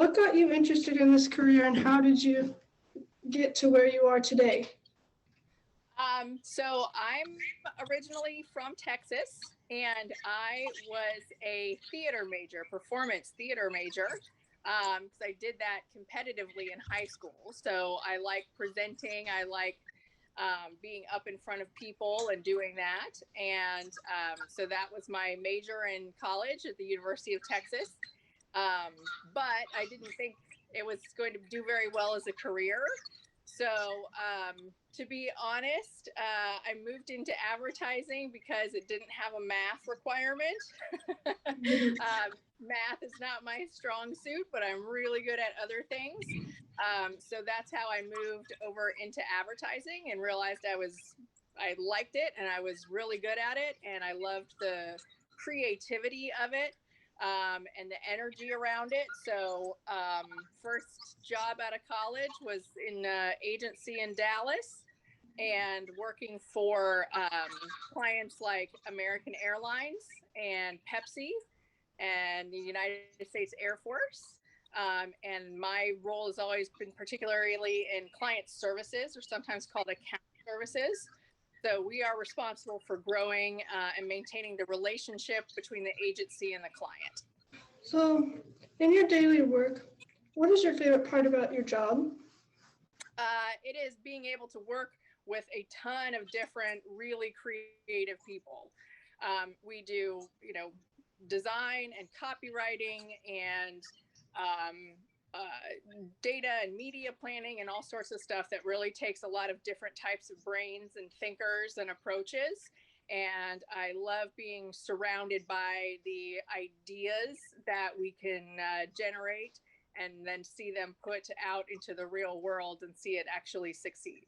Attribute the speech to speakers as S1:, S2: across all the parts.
S1: What got you interested in this career and how did you get to where you are today?
S2: So I'm originally from Texas, and I was a theater major, performance theater major, because I did that competitively in high school. So I like presenting. I like being up in front of people and doing that. And so that was my major in college at the University of Texas. But I didn't think it was going to do very well as a career. So, to be honest, I moved into advertising because it didn't have a math requirement. Math is not my strong suit, but I'm really good at other things. So that's how I moved over into advertising and realized I liked it and I was really good at it. And I loved the creativity of it. And the energy around it. So first job out of college was in agency in Dallas and working for clients like American Airlines and Pepsi and the United States Air Force. And my role has always been particularly in client services, or sometimes called account services. So we are responsible for growing and maintaining the relationship between the agency and the client.
S1: So, in your daily work, what is your favorite part about your job?
S2: It is being able to work with a ton of different, really creative people. We do, design and copywriting and data and media planning and all sorts of stuff that really takes a lot of different types of brains and thinkers and approaches. And I love being surrounded by the ideas that we can generate and then see them put out into the real world and see it actually succeed.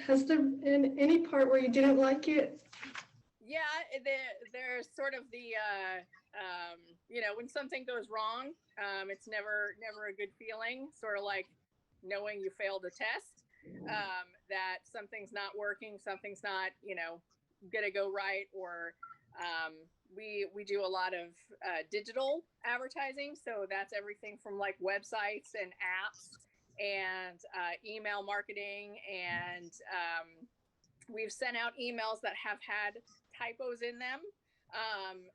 S1: Has there been any part where you didn't like it?
S2: Yeah, there's sort of the, when something goes wrong, it's never a good feeling, sort of like knowing you failed a test, that something's not working, something's not, going to go right, or we do a lot of digital advertising. So that's everything from like websites and apps and email marketing. And we've sent out emails that have had typos in them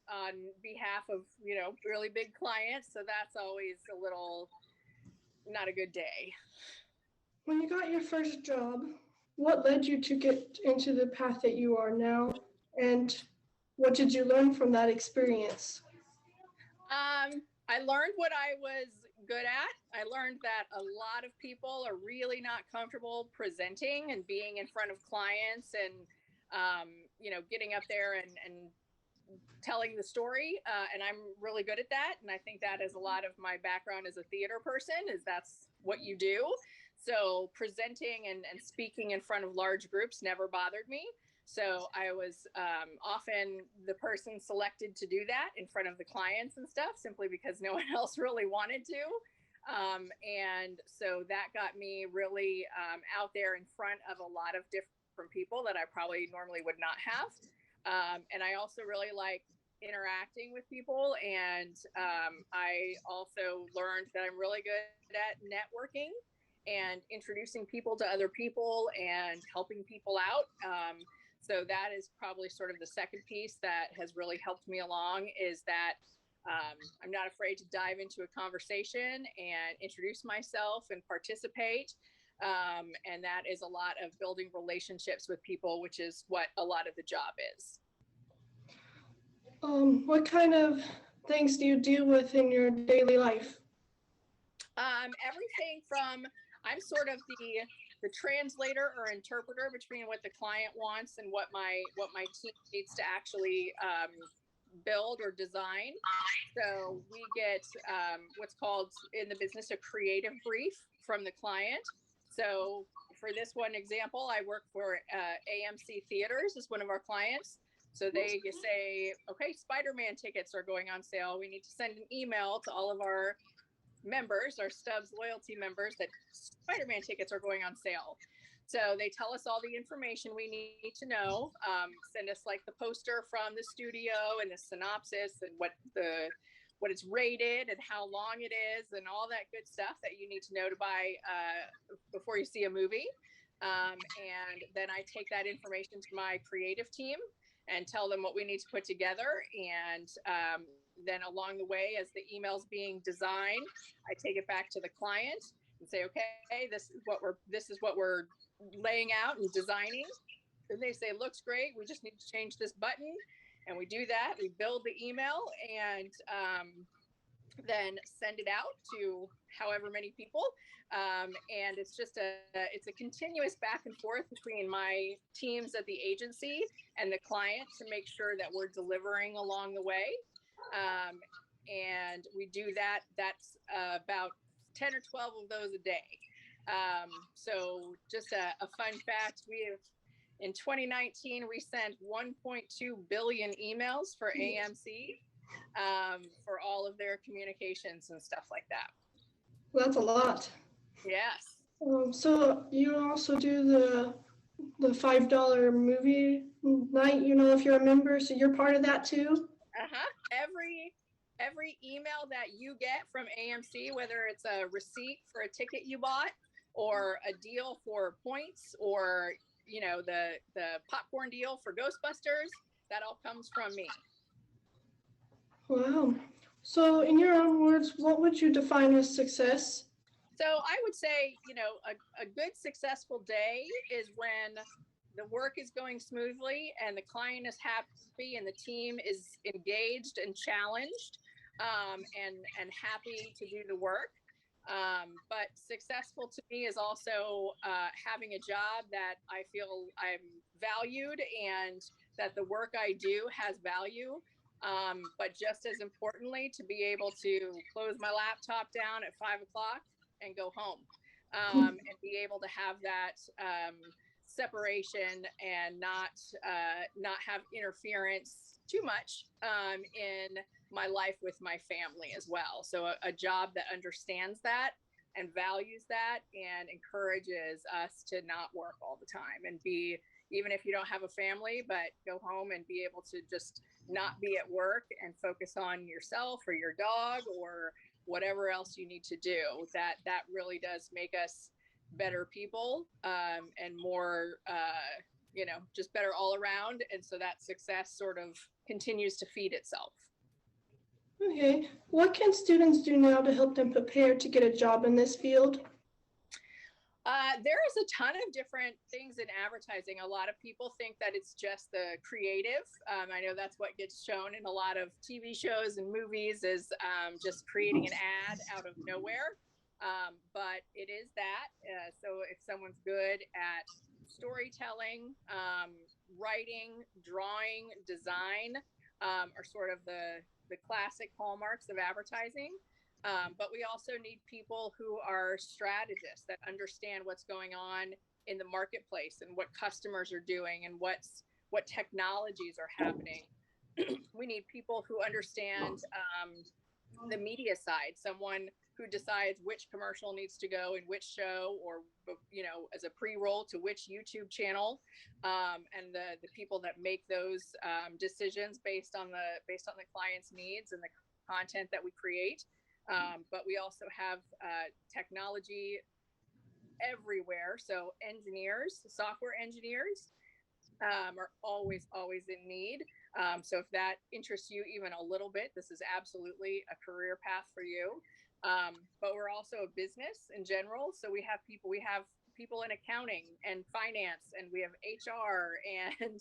S2: on behalf of, really big clients. So that's always a little not a good day.
S1: When you got your first job, what led you to get into the path that you are now? And what did you learn from that experience?
S2: I learned what I was good at. I learned that a lot of people are really not comfortable presenting and being in front of clients and, getting up there and telling the story. And I'm really good at that. And I think that is a lot of my background as a theater person, is that's what you do. So presenting and speaking in front of large groups never bothered me. So I was often the person selected to do that in front of the clients and stuff, simply because no one else really wanted to. And so that got me really out there in front of a lot of different people that I probably normally would not have. And I also really like interacting with people. And I also learned that I'm really good at networking and introducing people to other people and helping people out. So that is probably sort of the second piece that has really helped me along, is that I'm not afraid to dive into a conversation and introduce myself and participate. And that is a lot of building relationships with people, which is what a lot of the job is.
S1: What kind of things do you deal with in your daily life?
S2: Everything from, I'm sort of the translator or interpreter between what the client wants and what my team needs to actually build or design. So we get what's called in the business a creative brief from the client. So for this one example, I work for AMC Theaters is one of our clients. So they say, okay, Spider-Man tickets are going on sale. We need to send an email to all of our members, our Stubbs loyalty members, that Spider-Man tickets are going on sale. So they tell us all the information we need to know, send us like the poster from the studio and the synopsis and what the what it's rated and how long it is and all that good stuff that you need to know to buy before you see a movie. And then I take that information to my creative team and tell them what we need to put together. And then along the way, as the email's being designed, I take it back to the client and say, okay, this is what we're laying out and designing. And they say, looks great. We just need to change this button. And we do that. We build the email and then send it out to however many people. And it's just it's a continuous back and forth between my teams at the agency and the client to make sure that we're delivering along the way. And we do that. That's about 10 or 12 of those a day. So just a fun fact, in 2019, we sent 1.2 billion emails for AMC for all of their communications and stuff like that.
S1: That's a lot.
S2: Yes.
S1: So you also do the $5 movie night, if you're a member, so you're part of that too?
S2: Every email that you get from AMC, whether it's a receipt for a ticket you bought or a deal for points or the popcorn deal for Ghostbusters, that all comes from me.
S1: Wow. So in your own words, what would you define as success?
S2: So I would say, a good successful day is when the work is going smoothly and the client is happy and the team is engaged and challenged and happy to do the work. But successful to me is also having a job that I feel I'm valued and that the work I do has value. But just as importantly, to be able to close my laptop down at 5 o'clock and go home and be able to have that separation and not have interference too much in my life with my family as well. So a job that understands that and values that and encourages us to not work all the time and be, even if you don't have a family, but go home and be able to just not be at work and focus on yourself or your dog or whatever else you need to do. That really does make us better people and more, just better all around. And so that success sort of continues to feed itself.
S1: Okay. What can students do now to help them prepare to get a job in this field?
S2: There is a ton of different things in advertising. A lot of people think that it's just the creative. I know that's what gets shown in a lot of TV shows and movies is just creating an ad out of nowhere. But it is that. So if someone's good at storytelling, writing, drawing, design are sort of the classic hallmarks of advertising. But we also need people who are strategists that understand what's going on in the marketplace and what customers are doing and what technologies are happening. We need people who understand the media side, someone who decides which commercial needs to go in which show or, as a pre-roll to which YouTube channel, and the people that make those decisions based on the client's needs and the content that we create. But we also have technology everywhere. So engineers, software engineers are always in need. So if that interests you even a little bit, this is absolutely a career path for you. But we're also a business in general. So we have people in accounting and finance, and we have HR and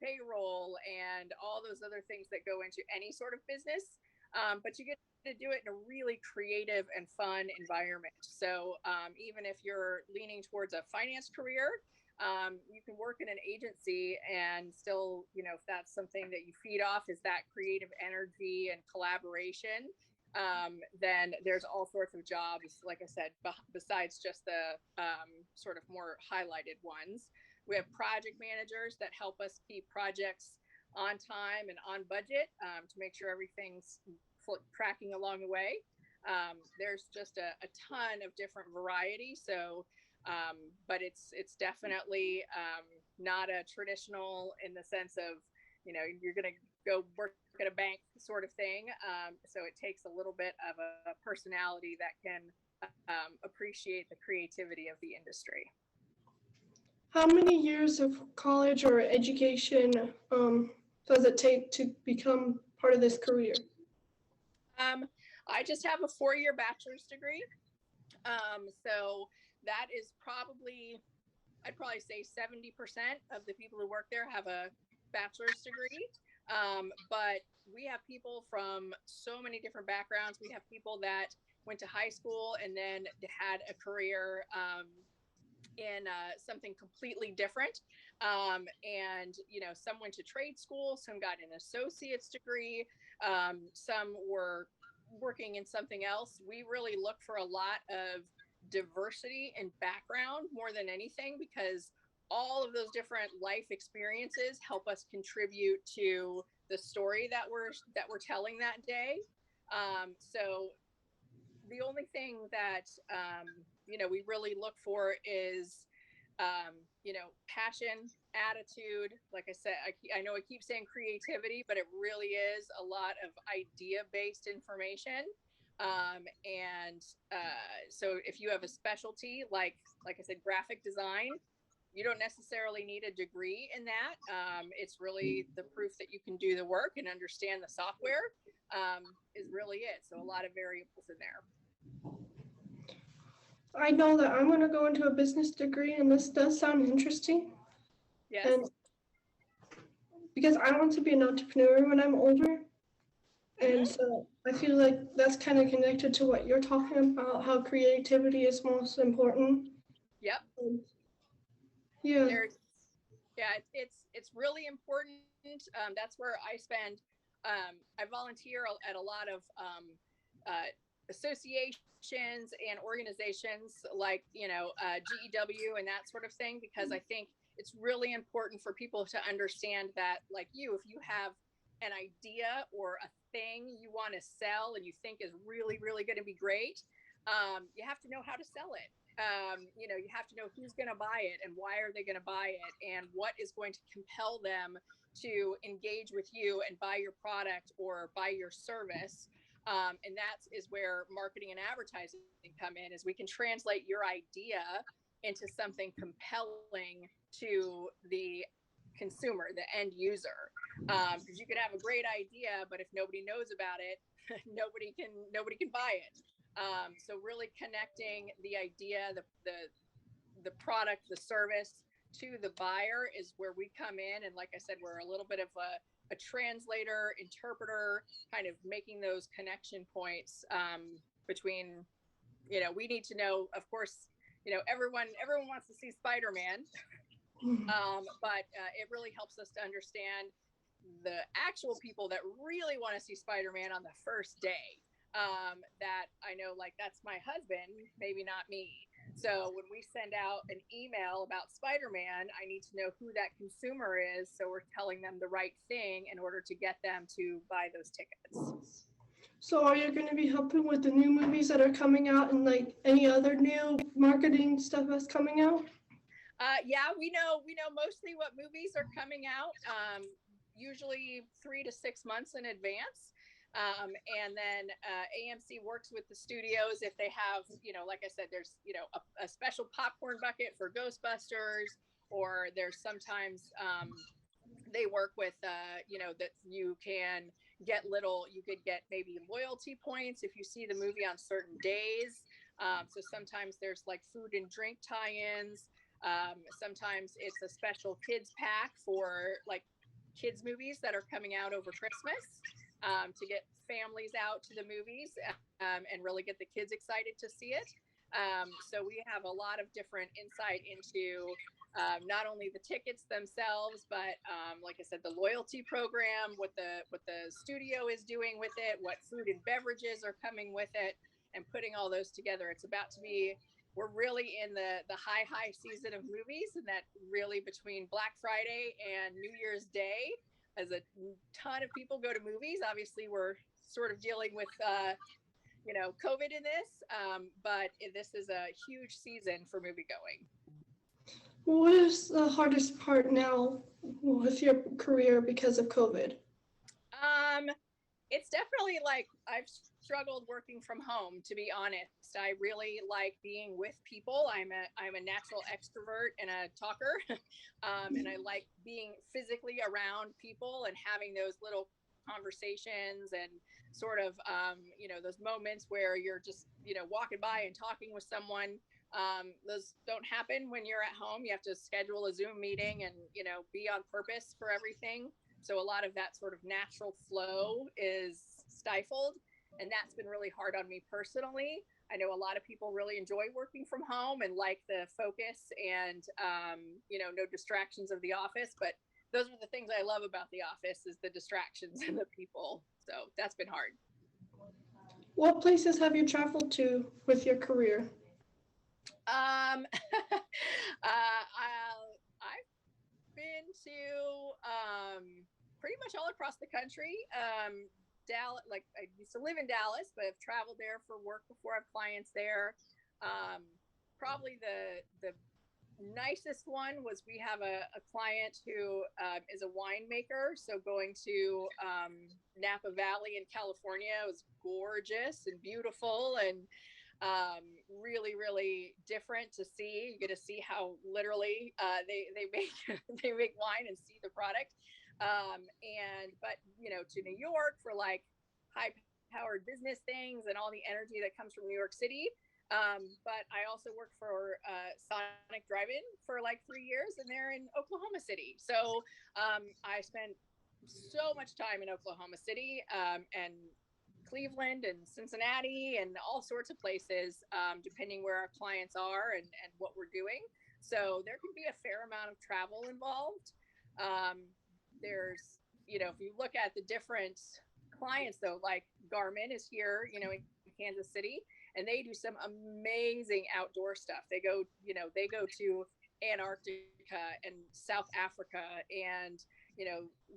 S2: payroll and all those other things that go into any sort of business. But you get to do it in a really creative and fun environment. So even if you're leaning towards a finance career, you can work in an agency and still, if that's something that you feed off is that creative energy and collaboration, then there's all sorts of jobs, like I said, besides just the sort of more highlighted ones. We have project managers that help us keep projects on time and on budget to make sure everything's tracking along the way. There's just a ton of different variety. So, but it's definitely not a traditional in the sense of you're going to go work at a bank sort of thing. So it takes a little bit of a personality that can appreciate the creativity of the industry.
S1: How many years of college or education does it take to become part of this career?
S2: I just have a 4-year bachelor's degree. So that is probably, I'd probably say 70% of the people who work there have a bachelor's degree. But we have people from so many different backgrounds. We have people that went to high school and then had a career in something completely different. And, some went to trade school, some got an associate's degree, some were working in something else. We really look for a lot of diversity and background more than anything, because all of those different life experiences help us contribute to the story that we're telling that day. So the only thing that we really look for is passion, attitude. Like I said, I know I keep saying creativity, but it really is a lot of idea-based information. So if you have a specialty, like I said, graphic design, you don't necessarily need a degree in that. It's really the proof that you can do the work and understand the software is really it. So a lot of variables in there.
S1: I know that I'm going to go into a business degree, and this does sound interesting.
S2: Yes.
S1: And because I want to be an entrepreneur when I'm older. And so I feel like that's kind of connected to what you're talking about, how creativity is most important.
S2: Yep.
S1: Yeah.
S2: It's really important. That's where I spend. I volunteer at a lot of associations and organizations like GEW and that sort of thing, because I think it's really important for people to understand that, like if you have an idea or a thing you want to sell and you think is really, really going to be great, you have to know how to sell it. You have to know who's going to buy it and why are they going to buy it and what is going to compel them to engage with you and buy your product or buy your service. And that is where marketing and advertising come in, is we can translate your idea into something compelling to the consumer, the end user. Because you could have a great idea, but if nobody knows about it, nobody can buy it. So really connecting the idea, the product, the service to the buyer is where we come in. And like I said, we're a little bit of a translator, interpreter, kind of making those connection points between, we need to know, of course, everyone wants to see Spider-Man, but it really helps us to understand the actual people that really want to see Spider-Man on the first day. That I know, like, that's my husband, maybe not me. So when we send out an email about Spider-Man, I need to know who that consumer is, so we're telling them the right thing in order to get them to buy those tickets.
S1: So are you going to be helping with the new movies that are coming out and like any other new marketing stuff that's coming out?
S2: Yeah, we know mostly what movies are coming out, usually 3 to 6 months in advance. And then AMC works with the studios if they have, like I said, there's, a special popcorn bucket for Ghostbusters, or there's sometimes they work with, that you could get maybe loyalty points if you see the movie on certain days. So sometimes there's like food and drink tie-ins. Sometimes it's a special kids pack for like kids movies that are coming out over Christmas. To get families out to the movies and really get the kids excited to see it. So we have a lot of different insight into not only the tickets themselves, but like I said, the loyalty program, what the studio is doing with it, what food and beverages are coming with it, and putting all those together. It's about to be, we're really in the high season of movies, and that really between Black Friday and New Year's Day, as a ton of people go to movies. Obviously, we're sort of dealing with, COVID in this, but this is a huge season for movie going.
S1: What is the hardest part now with your career because of COVID?
S2: Um, it's definitely like I've struggled working from home, to be honest. I really like being with people. I'm a natural extrovert and a talker. And I like being physically around people and having those little conversations and sort of those moments where you're just walking by and talking with someone. Those don't happen when you're at home. You have to schedule a Zoom meeting and be on purpose for everything. So a lot of that sort of natural flow is stifled. And that's been really hard on me personally. I know a lot of people really enjoy working from home and like the focus and, no distractions of the office. But those are the things I love about the office is the distractions and the people. So that's been hard.
S1: What places have you traveled to with your career?
S2: Um, I've been to pretty much all across the country. Dallas, like I used to live in Dallas, but I've traveled there for work before. I have clients there. Um, Probably the nicest one was we have a client who is a winemaker. So going to Napa Valley in California was gorgeous and beautiful and really really different to see. You get to see how literally they make they make wine and see the product. And but to New York for like high powered business things and all the energy that comes from New York City. But I also worked for Sonic Drive-In for like 3 years, and they're in Oklahoma City. So I spent so much time in Oklahoma City and Cleveland and Cincinnati and all sorts of places, depending where our clients are and what we're doing. So there can be a fair amount of travel involved. There's, if you look at the different clients, though, like Garmin is here, in Kansas City, and they do some amazing outdoor stuff. They go to Antarctica and South Africa and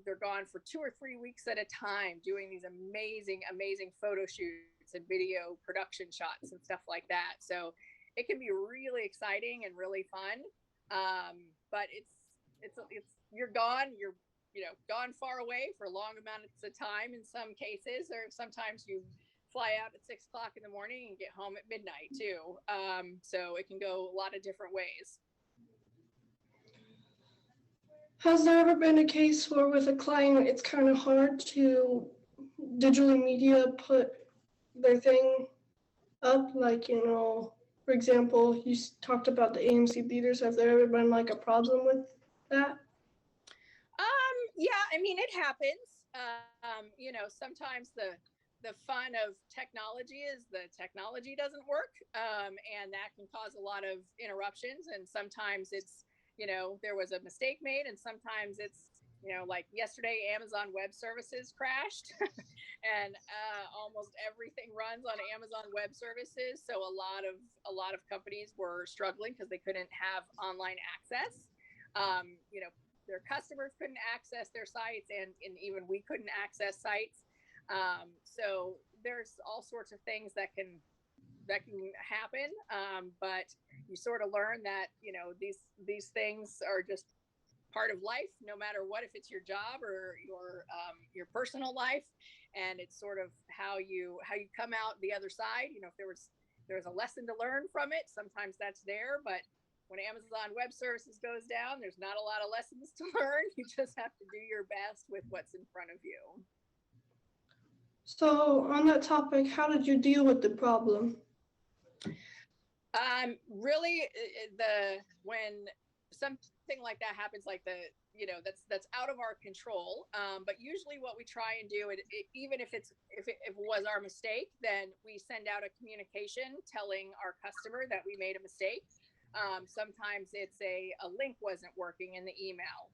S2: they're gone for 2 or 3 weeks at a time doing these amazing photo shoots and video production shots and stuff like that. So it can be really exciting and really fun. But it's you're gone, you're gone far away for long amounts of time in some cases, or sometimes you fly out at 6 o'clock in the morning and get home at midnight too. So it can go a lot of different ways.
S1: Has there ever been a case where with a client it's kind of hard to digitally media put their thing up? Like, for example, you talked about the AMC theaters. Have there ever been like a problem with that?
S2: Yeah, I mean, it happens. Sometimes the fun of technology is the technology doesn't work, and that can cause a lot of interruptions. And sometimes it's, there was a mistake made, and sometimes it's, like yesterday, Amazon Web Services crashed, and almost everything runs on Amazon Web Services. So a lot of companies were struggling because they couldn't have online access. Their customers couldn't access their sites, and even we couldn't access sites. So there's all sorts of things that can happen, but you sort of learn that these things are just part of life, no matter what, if it's your job or your personal life, and it's sort of how you come out the other side. If there's a lesson to learn from it, sometimes that's there, but when Amazon Web Services goes down, there's not a lot of lessons to learn. You just have to do your best with what's in front of you.
S1: So on that topic, how did you deal with the problem?
S2: Really, when something like that happens, like that's out of our control. But usually, what we try and do, even if it was our mistake, then we send out a communication telling our customer that we made a mistake. Sometimes it's a link wasn't working in the email,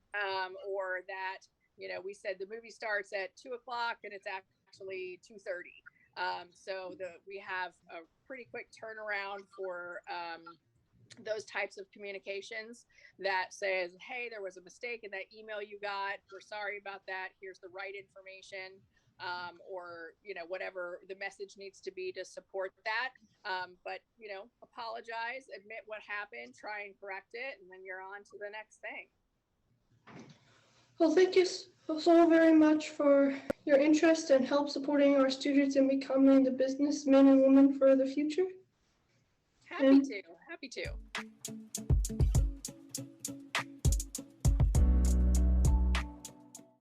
S2: or that we said the movie starts at 2 o'clock and it's actually 2:30. So we have a pretty quick turnaround for those types of communications that says, hey, there was a mistake in that email you got. We're sorry about that. Here's the right information. or, you know, whatever the message needs to be to support that. But, you know, apologize, admit what happened, try and correct it, and then you're on to the next thing.
S1: Well, thank you so very much for your interest and help supporting our students in becoming the businessmen and women for the future.
S2: Happy to.